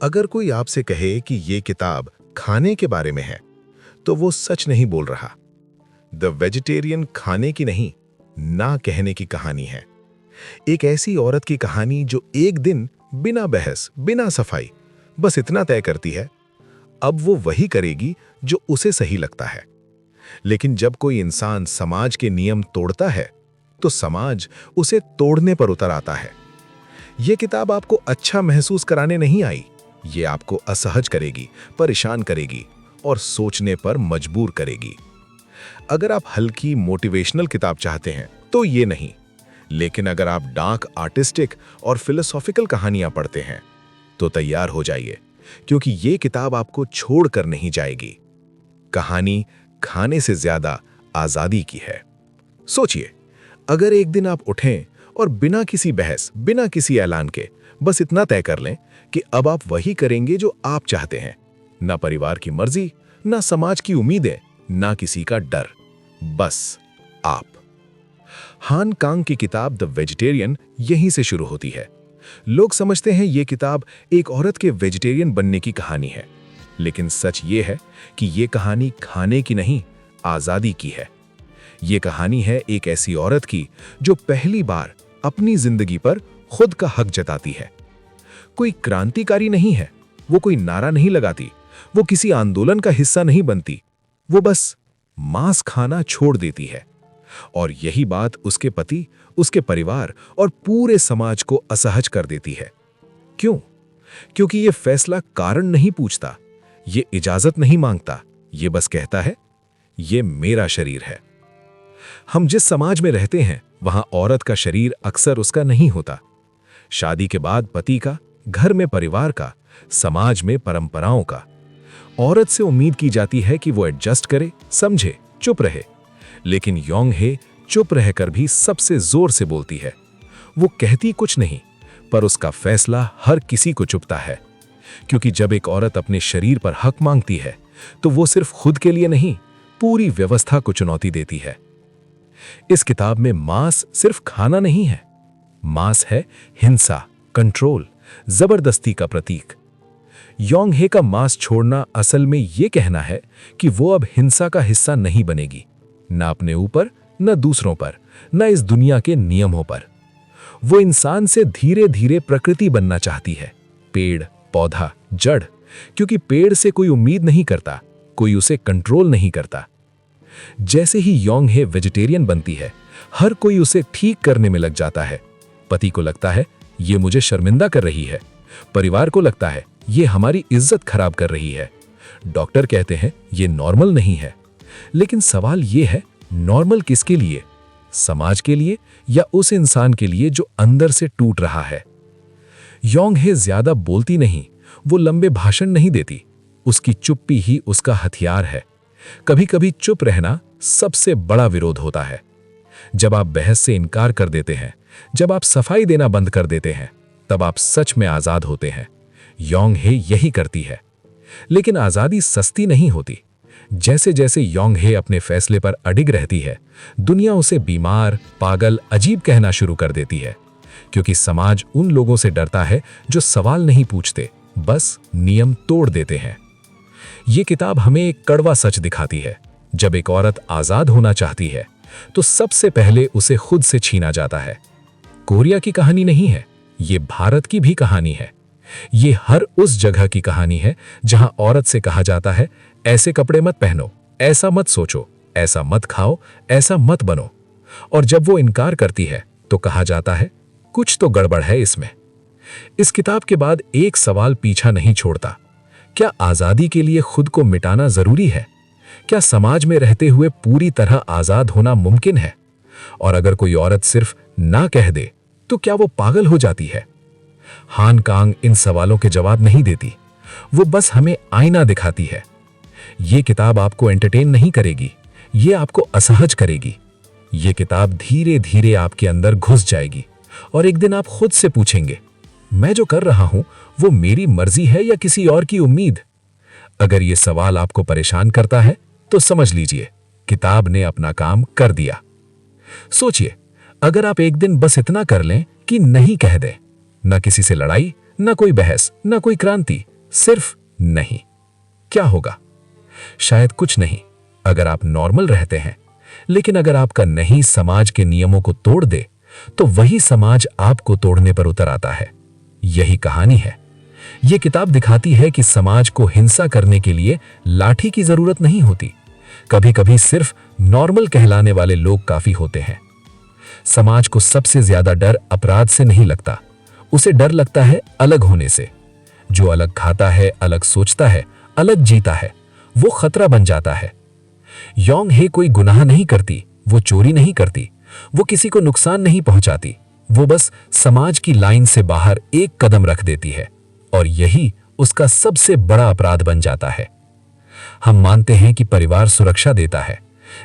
अगर कोई आपसे कहे कि ये किताब खाने के बारे में है, तो वो सच नहीं बोल रहा। द वेजिटेरियन खाने की नहीं, ना कहने की कहानी है। एक ऐसी औरत की कहानी जो एक दिन बिना बहस, बिना सफाई, बस इतना तय करती है, अब वो वही करेगी जो उसे सही लगता है। लेकिन जब कोई इंसान समाज के नियम तोड़ता है, तो समाज उसे तोड़ने पर उतर आता है। ये किताब आपको अच्छा महसूस कराने नहीं आई, ये आपको असहज करेगी, परेशान करेगी और सोचने पर मजबूर करेगी। अगर आप हल्की मोटिवेशनल किताब चाहते हैं तो ये नहीं, लेकिन अगर आप डार्क आर्टिस्टिक और फिलोसॉफिकल कहानियां पढ़ते हैं तो तैयार हो जाइए, क्योंकि ये किताब आपको छोड़कर नहीं जाएगी। कहानी खाने से ज्यादा आजादी की है। सोचिए, अगर एक दिन आप उठें और बिना किसी बहस, बिना किसी ऐलान के बस इतना तय कर लें कि अब आप वही करेंगे जो आप चाहते हैं, ना परिवार की मर्जी, ना समाज की उम्मीदें, ना किसी का डर, बस आप। हान कांग की किताब द वेजिटेरियन यहीं से शुरू होती है। लोग समझते हैं ये किताब एक औरत के वेजिटेरियन बनने की कहानी है, लेकिन सच ये है कि ये कहानी खाने की नहीं, आजादी की है। ये कहानी है एक ऐसी औरत की जो पहली बार अपनी जिंदगी पर खुद का हक जताती है। कोई क्रांतिकारी नहीं है, वो कोई नारा नहीं लगाती, वो किसी आंदोलन का हिस्सा नहीं बनती, वो बस मांस खाना छोड़ देती है। और यही बात उसके पति, उसके परिवार और पूरे समाज को असहज कर देती है। क्यों? क्योंकि ये फैसला कारण नहीं पूछता, ये इजाजत नहीं मांगता, ये बस कहता है, ये मेरा शरीर है। हम जिस समाज में रहते हैं, वहां औरत का शरीर अक्सर उसका नहीं होता। शादी के बाद पति का, घर में परिवार का, समाज में परंपराओं का। औरत से उम्मीद की जाती है कि वो एडजस्ट करे, समझे, चुप रहे। लेकिन योंग हे चुप रहकर भी सबसे जोर से बोलती है। वो कहती कुछ नहीं, पर उसका फैसला हर किसी को चुभता है। क्योंकि जब एक औरत अपने शरीर पर हक मांगती है, तो वो सिर्फ खुद के लिए नहीं, पूरी व्यवस्था को चुनौती देती है। इस किताब में मांस सिर्फ खाना नहीं है, मांस है हिंसा, कंट्रोल, जबरदस्ती का प्रतीक। योंग हे का मांस छोड़ना असल में यह कहना है कि वो अब हिंसा का हिस्सा नहीं बनेगी, न अपने ऊपर, न दूसरों पर, न इस दुनिया के नियमों पर। वो इंसान से धीरे धीरे प्रकृति बनना चाहती है, पेड़, पौधा, जड़। क्योंकि पेड़ से कोई उम्मीद नहीं करता, कोई उसे कंट्रोल नहीं करता। जैसे ही योंग हे वेजिटेरियन बनती है, हर कोई उसे ठीक करने में लग जाता है। पति को लगता है ये मुझे शर्मिंदा कर रही है, परिवार को लगता है ये हमारी इज्जत खराब कर रही है, डॉक्टर कहते हैं ये नॉर्मल नहीं है। लेकिन सवाल ये है, नॉर्मल किसके लिए? समाज के लिए या उस इंसान के लिए जो अंदर से टूट रहा है? योंग हे ज्यादा बोलती नहीं, वो लंबे भाषण नहीं देती, उसकी चुप्पी ही उसका हथियार है। कभी कभी चुप रहना सबसे बड़ा विरोध होता है। जब आप बहस से इनकार कर देते हैं, जब आप सफाई देना बंद कर देते हैं, तब आप सच में आजाद होते हैं। योंग हे यही करती है। लेकिन आजादी सस्ती नहीं होती। जैसे जैसे योंग हे अपने फैसले पर अडिग रहती है, दुनिया उसे बीमार, पागल, अजीब कहना शुरू कर देती है। क्योंकि समाज उन लोगों से डरता है जो सवाल नहीं पूछते, बस नियम तोड़ देते हैं। ये किताब हमें एक कड़वा सच दिखाती है। जब एक औरत आजाद होना चाहती है, तो सबसे पहले उसे खुद से छीना जाता है। कोरिया की कहानी नहीं है, ये भारत की भी कहानी है। ये हर उस जगह की कहानी है जहां औरत से कहा जाता है, ऐसे कपड़े मत पहनो, ऐसा मत सोचो, ऐसा मत खाओ, ऐसा मत बनो। और जब वो इनकार करती है, तो कहा जाता है, कुछ तो गड़बड़ है इसमें। इस किताब के बाद एक सवाल पीछा नहीं छोड़ता। क्या आजादी के लिए खुद को मिटाना जरूरी है? क्या समाज में रहते हुए पूरी तरह आजाद होना मुमकिन है? और अगर कोई औरत सिर्फ ना कह दे, तो क्या वो पागल हो जाती है? हान कांग इन सवालों के जवाब नहीं देती, वो बस हमें आईना दिखाती है। ये किताब आपको एंटरटेन नहीं करेगी, ये आपको असहज करेगी। ये किताब धीरे धीरे आपके अंदर घुस जाएगी और एक दिन आप खुद से पूछेंगे, मैं जो कर रहा हूं वो मेरी मर्जी है या किसी और की उम्मीद? अगर ये सवाल आपको परेशान करता है, तो समझ लीजिए किताब ने अपना काम कर दिया। सोचिए, अगर आप एक दिन बस इतना कर लें कि नहीं कह दें, न किसी से लड़ाई, ना कोई बहस, ना कोई क्रांति, सिर्फ नहीं। क्या होगा? शायद कुछ नहीं, अगर आप नॉर्मल रहते हैं। लेकिन अगर आपका नहीं समाज के नियमों को तोड़ दे, तो वही समाज आपको तोड़ने पर उतर आता है। यही कहानी है। यह किताब दिखाती है कि समाज को हिंसा करने के लिए लाठी की जरूरत नहीं होती। कभी कभी सिर्फ नॉर्मल कहलाने वाले लोग काफी होते हैं। समाज को सबसे ज्यादा डर अपराध से नहीं लगता, उसे डर लगता है अलग होने से। जो अलग खाता है, अलग सोचता है, अलग जीता है, वो खतरा बन जाता है। योंग हे कोई गुनाह नहीं करती, वो चोरी नहीं करती, वो किसी को नुकसान नहीं पहुंचाती। वो बस समाज की लाइन से बाहर एक कदम रख देती है, और यही उसका सबसे बड़ा अपराध बन जाता है। हम मानते हैं कि परिवार सुरक्षा देता है,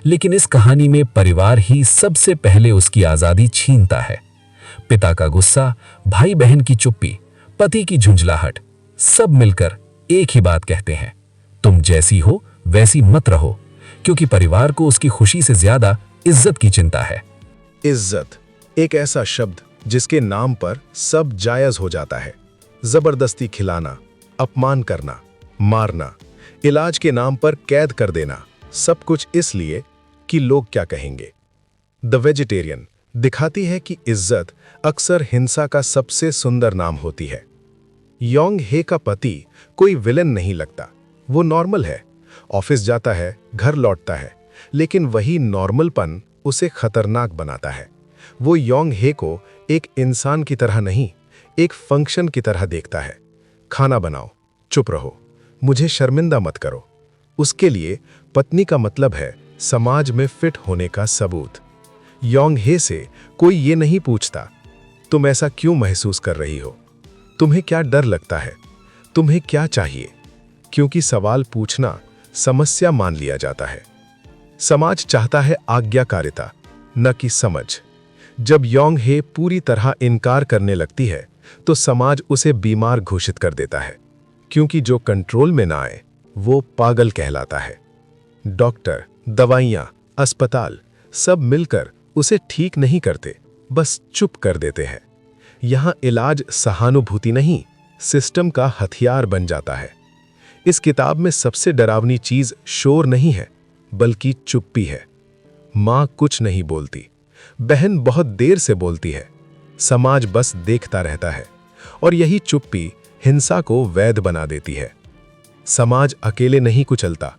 लेकिन इस कहानी में परिवार ही सबसे पहले उसकी आजादी छीनता है। पिता का गुस्सा, भाई बहन की चुप्पी, पति की झुंझलाहट, सब मिलकर एक ही बात कहते हैं, तुम जैसी हो वैसी मत रहो, क्योंकि परिवार को उसकी खुशी से ज्यादा इज्जत की चिंता है। इज्जत एक ऐसा शब्द जिसके नाम पर सब जायज हो जाता है। जबरदस्ती खिलाना, अपमान करना, मारना, इलाज के नाम पर कैद कर देना, सब कुछ इसलिए कि लोग क्या कहेंगे। द वेजिटेरियन दिखाती है कि इज्जत अक्सर हिंसा का सबसे सुंदर नाम होती है। योंग हे का पति कोई विलन नहीं लगता, वो नॉर्मल है, ऑफिस जाता है, घर लौटता है, लेकिन वही नॉर्मलपन उसे खतरनाक बनाता है। वो योंग हे को एक इंसान की तरह नहीं, एक फंक्शन की तरह देखता है। खाना बनाओ, चुप रहो, मुझे शर्मिंदा मत करो। उसके लिए पत्नी का मतलब है समाज में फिट होने का सबूत। योंग हे से कोई ये नहीं पूछता, तुम ऐसा क्यों महसूस कर रही हो, तुम्हें क्या डर लगता है, तुम्हें क्या चाहिए, क्योंकि सवाल पूछना समस्या मान लिया जाता है। समाज चाहता है आज्ञाकारिता, न कि समझ। जब योंग हे पूरी तरह इनकार करने लगती है, तो समाज उसे बीमार घोषित कर देता है, क्योंकि जो कंट्रोल में ना आए वो पागल कहलाता है। डॉक्टर, दवाइयां, अस्पताल सब मिलकर उसे ठीक नहीं करते, बस चुप कर देते हैं। यहां इलाज सहानुभूति नहीं, सिस्टम का हथियार बन जाता है। इस किताब में सबसे डरावनी चीज शोर नहीं है, बल्कि चुप्पी है। मां कुछ नहीं बोलती, बहन बहुत देर से बोलती है, समाज बस देखता रहता है, और यही चुप्पी हिंसा को वैध बना देती है। समाज अकेले नहीं कुचलता,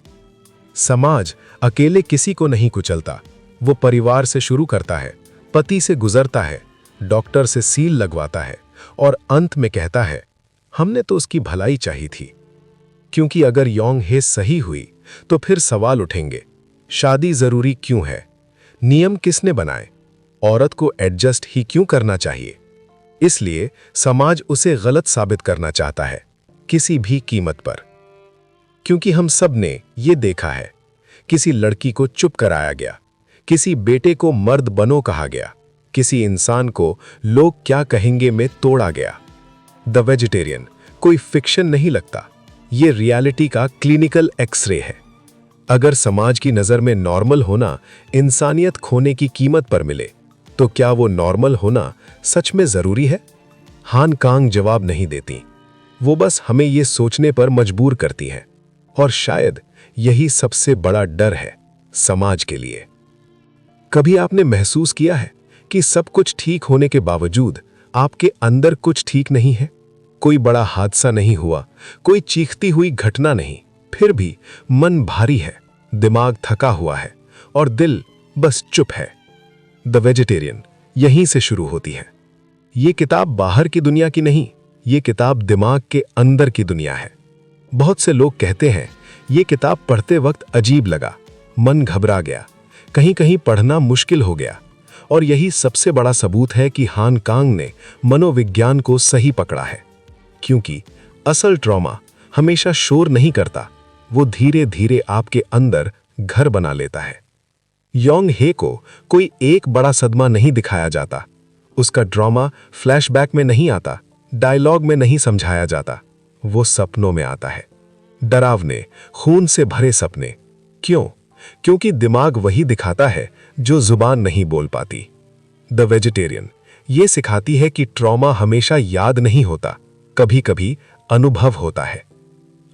समाज अकेले किसी को नहीं कुचलता। वो परिवार से शुरू करता है, पति से गुजरता है, डॉक्टर से सील लगवाता है, और अंत में कहता है, हमने तो उसकी भलाई चाही थी। क्योंकि अगर योंग हे सही हुई तो फिर सवाल उठेंगे, शादी जरूरी क्यों है, नियम किसने बनाए, औरत को एडजस्ट ही क्यों करना चाहिए। इसलिए समाज उसे गलत साबित करना चाहता है, किसी भी कीमत पर। क्योंकि हम सब ने ये देखा है, किसी लड़की को चुप कराया गया, किसी बेटे को मर्द बनो कहा गया, किसी इंसान को लोग क्या कहेंगे में तोड़ा गया। द वेजिटेरियन कोई फिक्शन नहीं लगता, ये रियलिटी का क्लिनिकल एक्सरे है। अगर समाज की नज़र में नॉर्मल होना इंसानियत खोने की कीमत पर मिले, तो क्या वो नॉर्मल होना सच में ज़रूरी है? हान कांग जवाब नहीं देती, वो बस हमें ये सोचने पर मजबूर करती हैं, और शायद यही सबसे बड़ा डर है समाज के लिए। कभी आपने महसूस किया है कि सब कुछ ठीक होने के बावजूद आपके अंदर कुछ ठीक नहीं है? कोई बड़ा हादसा नहीं हुआ, कोई चीखती हुई घटना नहीं, फिर भी मन भारी है, दिमाग थका हुआ है, और दिल बस चुप है। द वेजिटेरियन यहीं से शुरू होती है। ये किताब बाहर की दुनिया की नहीं, ये किताब दिमाग के अंदर की दुनिया है। बहुत से लोग कहते हैं ये किताब पढ़ते वक्त अजीब लगा, मन घबरा गया, कहीं कहीं पढ़ना मुश्किल हो गया। और यही सबसे बड़ा सबूत है कि हान कांग ने मनोविज्ञान को सही पकड़ा है। क्योंकि असल ट्रॉमा हमेशा शोर नहीं करता, वो धीरे धीरे आपके अंदर घर बना लेता है। योंग हे को कोई एक बड़ा सदमा नहीं दिखाया जाता, उसका ड्रामा फ्लैशबैक में नहीं आता, डायलॉग में नहीं समझाया जाता, वो सपनों में आता है। डरावने, खून से भरे सपने। क्यों? क्योंकि दिमाग वही दिखाता है जो जुबान नहीं बोल पाती। द वेजिटेरियन ये सिखाती है कि ट्रॉमा हमेशा याद नहीं होता, कभी कभी अनुभव होता है।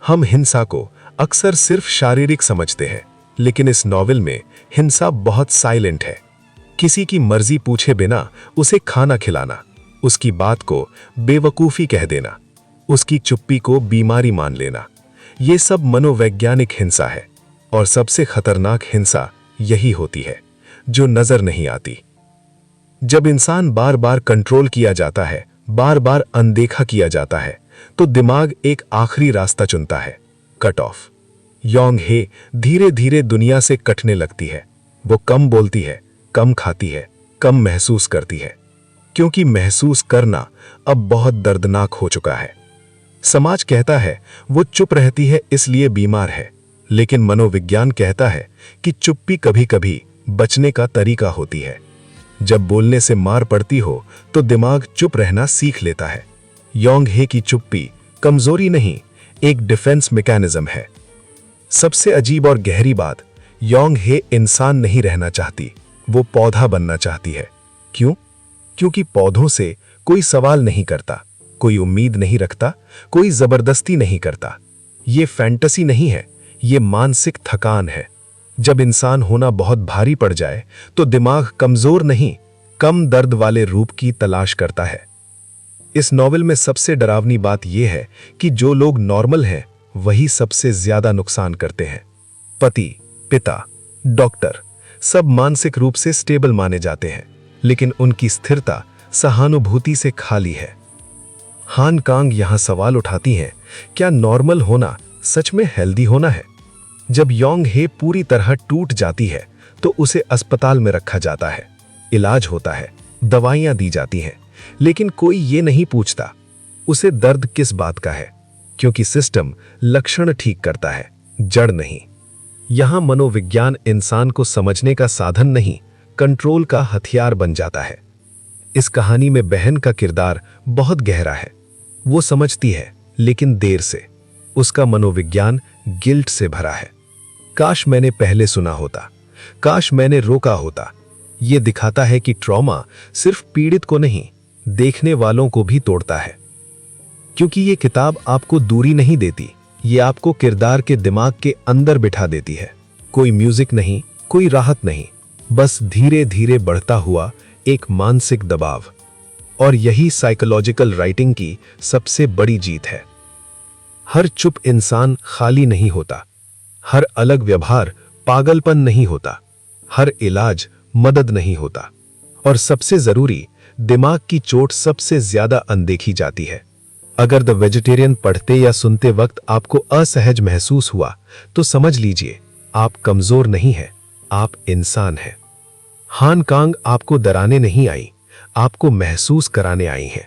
हम हिंसा को अक्सर सिर्फ शारीरिक समझते हैं, लेकिन इस नॉवेल में हिंसा बहुत साइलेंट है। किसी की मर्जी पूछे बिना उसे खाना खिलाना, उसकी बात को बेवकूफी कह देना, उसकी चुप्पी को बीमारी मान लेना, ये सब मनोवैज्ञानिक हिंसा है। और सबसे खतरनाक हिंसा यही होती है जो नजर नहीं आती। जब इंसान बार बार कंट्रोल किया जाता है, बार बार अनदेखा किया जाता है, तो दिमाग एक आखिरी रास्ता चुनता है, कट ऑफ। योंग हे धीरे धीरे दुनिया से कटने लगती है। वो कम बोलती है, कम खाती है, कम महसूस करती है, क्योंकि महसूस करना अब बहुत दर्दनाक हो चुका है। समाज कहता है वो चुप रहती है इसलिए बीमार है, लेकिन मनोविज्ञान कहता है कि चुप्पी कभी कभी बचने का तरीका होती है। जब बोलने से मार पड़ती हो तो दिमाग चुप रहना सीख लेता है। योंग हे की चुप्पी कमजोरी नहीं, एक डिफेंस मैकेनिज्म है। सबसे अजीब और गहरी बात, योंग हे इंसान नहीं रहना चाहती, वो पौधा बनना चाहती है। क्यों? क्योंकि पौधों से कोई सवाल नहीं करता, कोई उम्मीद नहीं रखता, कोई जबरदस्ती नहीं करता। ये फैंटेसी नहीं है, ये मानसिक थकान है। जब इंसान होना बहुत भारी पड़ जाए तो दिमाग कमजोर नहीं, कम दर्द वाले रूप की तलाश करता है। इस नॉवेल में सबसे डरावनी बात यह है कि जो लोग नॉर्मल हैं वही सबसे ज्यादा नुकसान करते हैं। पति, पिता, डॉक्टर सब मानसिक रूप से स्टेबल माने जाते हैं, लेकिन उनकी स्थिरता सहानुभूति से खाली है। हान कांग यहां सवाल उठाती हैं, क्या नॉर्मल होना सच में हेल्दी होना है? जब योंग हे पूरी तरह टूट जाती है तो उसे अस्पताल में रखा जाता है, इलाज होता है, दवाइयां दी जाती हैं, लेकिन कोई ये नहीं पूछता उसे दर्द किस बात का है, क्योंकि सिस्टम लक्षण ठीक करता है, जड़ नहीं। यहां मनोविज्ञान इंसान को समझने का साधन नहीं, कंट्रोल का हथियार बन जाता है। इस कहानी में बहन का किरदार बहुत गहरा है। वो समझती है, लेकिन देर से। उसका मनोविज्ञान गिल्ट से भरा है। काश मैंने पहले सुना होता, काश मैंने रोका होता। ये दिखाता है कि ट्रॉमा सिर्फ पीड़ित को नहीं, देखने वालों को भी तोड़ता है। क्योंकि ये किताब आपको दूरी नहीं देती, ये आपको किरदार के दिमाग के अंदर बिठा देती है। कोई म्यूजिक नहीं, कोई राहत नहीं, बस धीरे धीरे बढ़ता हुआ एक मानसिक दबाव। और यही साइकोलॉजिकल राइटिंग की सबसे बड़ी जीत है। हर चुप इंसान खाली नहीं होता, हर अलग व्यवहार पागलपन नहीं होता, हर इलाज मदद नहीं होता, और सबसे जरूरी, दिमाग की चोट सबसे ज्यादा अनदेखी जाती है। अगर द वेजिटेरियन पढ़ते या सुनते वक्त आपको असहज महसूस हुआ तो समझ लीजिए आप कमजोर नहीं हैं, आप इंसान हैं। हान कांग आपको डराने नहीं आई, आपको महसूस कराने आई हैं,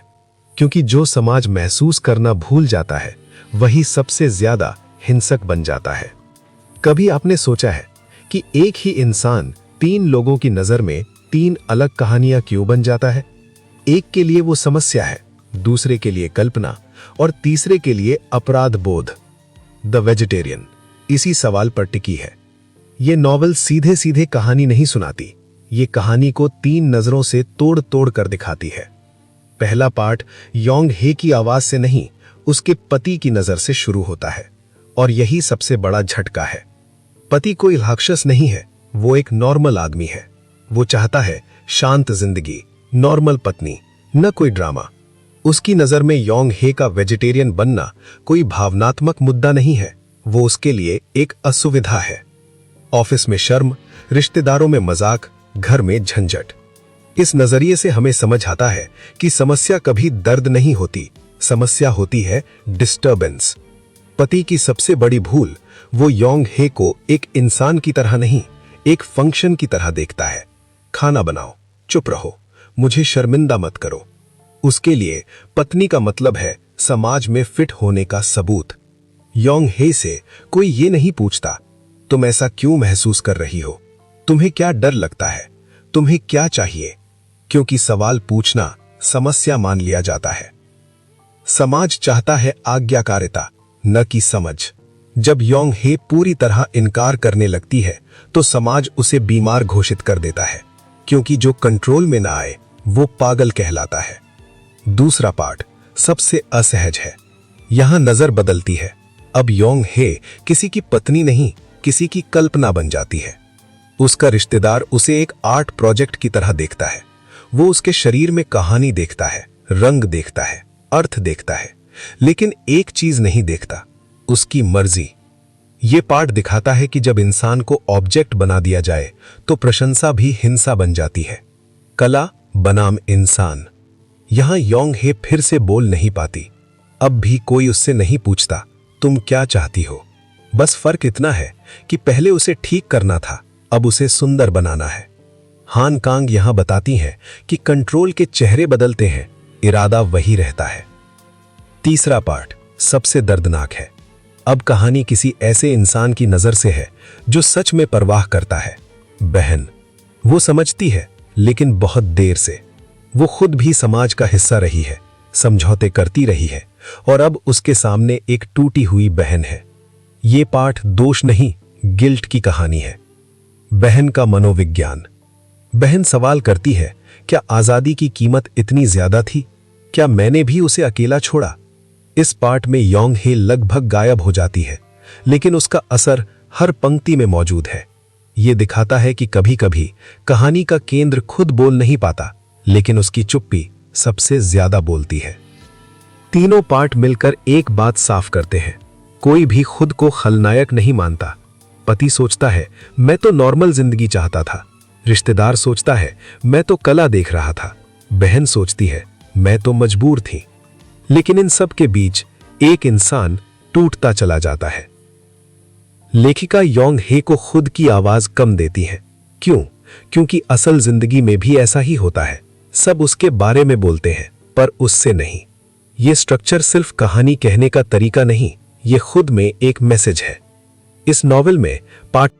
क्योंकि जो समाज महसूस करना भूल जाता है वही सबसे ज्यादा हिंसक बन जाता है। कभी आपने सोचा है कि एक ही इंसान 3 लोगों की नजर में 3 अलग कहानियां क्यों बन जाता है? एक के लिए वो समस्या है, दूसरे के लिए कल्पना, और तीसरे के लिए अपराध बोध। द वेजिटेरियन इसी सवाल पर टिकी है। ये नॉवल सीधे सीधे कहानी नहीं सुनाती, ये कहानी को 3 नजरों से तोड़ तोड़ कर दिखाती है। पहला पार्ट योंग हे की आवाज से नहीं, उसके पति की नजर से शुरू होता है, और यही सबसे बड़ा झटका है। पति कोई राक्षस नहीं है, वो एक नॉर्मल आदमी है। वो चाहता है शांत जिंदगी, नॉर्मल पत्नी, न कोई ड्रामा। उसकी नजर में योंग हे का वेजिटेरियन बनना कोई भावनात्मक मुद्दा नहीं है, वो उसके लिए एक असुविधा है। ऑफिस में शर्म, रिश्तेदारों में मजाक, घर में झंझट। इस नजरिए से हमें समझ आता है कि समस्या कभी दर्द नहीं होती, समस्या होती है डिस्टर्बेंस। पति की सबसे बड़ी भूल, वो योंग हे को एक इंसान की तरह नहीं, एक फंक्शन की तरह देखता है। खाना बनाओ, चुप रहो, मुझे शर्मिंदा मत करो। उसके लिए पत्नी का मतलब है समाज में फिट होने का सबूत। योंग हे से कोई ये नहीं पूछता तुम ऐसा क्यों महसूस कर रही हो, तुम्हें क्या डर लगता है, तुम्हें क्या चाहिए, क्योंकि सवाल पूछना समस्या मान लिया जाता है। समाज चाहता है आज्ञाकारिता, न कि समझ। जब योंग हे पूरी तरह इनकार करने लगती है तो समाज उसे बीमार घोषित कर देता है, क्योंकि जो कंट्रोल में ना आए वो पागल कहलाता है। दूसरा पार्ट सबसे असहज है। यहां नजर बदलती है। अब योंग हे किसी की पत्नी नहीं, किसी की कल्पना बन जाती है। उसका रिश्तेदार उसे एक आर्ट प्रोजेक्ट की तरह देखता है। वो उसके शरीर में कहानी देखता है, रंग देखता है, अर्थ देखता है, लेकिन एक चीज नहीं देखता, उसकी मर्जी। ये पाठ दिखाता है कि जब इंसान को ऑब्जेक्ट बना दिया जाए तो प्रशंसा भी हिंसा बन जाती है। कला बनाम इंसान। यहां योंग हे फिर से बोल नहीं पाती। अब भी कोई उससे नहीं पूछता तुम क्या चाहती हो। बस फर्क इतना है कि पहले उसे ठीक करना था, अब उसे सुंदर बनाना है। हान कांग यहां बताती हैं कि कंट्रोल के चेहरे बदलते हैं, इरादा वही रहता है। तीसरा पार्ट सबसे दर्दनाक है। अब कहानी किसी ऐसे इंसान की नजर से है जो सच में परवाह करता है। बहन। वो समझती है, लेकिन बहुत देर से। वो खुद भी समाज का हिस्सा रही है, समझौते करती रही है, और अब उसके सामने एक टूटी हुई बहन है। ये पाठ दोष नहीं, गिल्ट की कहानी है। बहन का मनोविज्ञान। बहन सवाल करती है, क्या आजादी की कीमत इतनी ज्यादा थी? क्या मैंने भी उसे अकेला छोड़ा? इस पाठ में योंग हे लगभग गायब हो जाती है, लेकिन उसका असर हर पंक्ति में मौजूद है। यह दिखाता है कि कभी-कभी कहानी का केंद्र खुद बोल नहीं पाता, लेकिन उसकी चुप्पी सबसे ज्यादा बोलती है। तीनों पार्ट मिलकर एक बात साफ करते हैं, कोई भी खुद को खलनायक नहीं मानता। पति सोचता है मैं तो नॉर्मल जिंदगी चाहता था। रिश्तेदार सोचता है मैं तो कला देख रहा था। बहन सोचती है मैं तो मजबूर थी। लेकिन इन सब के बीच एक इंसान टूटता चला जाता है। लेखिका योंग हे को खुद की आवाज कम देती है। क्यों? क्योंकि असल जिंदगी में भी ऐसा ही होता है। सब उसके बारे में बोलते हैं, पर उससे नहीं। ये स्ट्रक्चर सिर्फ कहानी कहने का तरीका नहीं, ये खुद में एक मैसेज है। इस नॉवेल में पार्ट